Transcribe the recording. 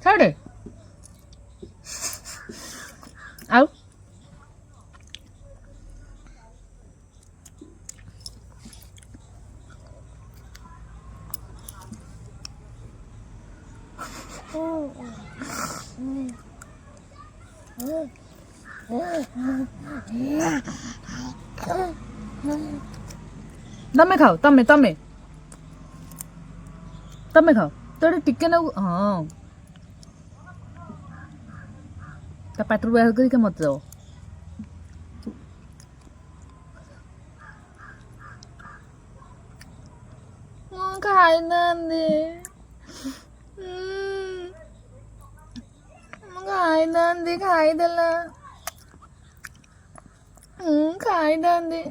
ଛାଡ଼େ ଆଉ ତମେ ଖାଅ ତମେ ତମେ ତମେ ଖାଅ ତ ଟିକେ ନାକୁ ହଁ ତା ପାଟିରୁ ବାହାର କରିକି ମତେ ଦବ ମୁଁ ଖାଇନାହାନ୍ତି ମୁଁ ଖାଇନାହାନ୍ତି ଖାଇଦେଲା ଖାଇଥାନ୍ତି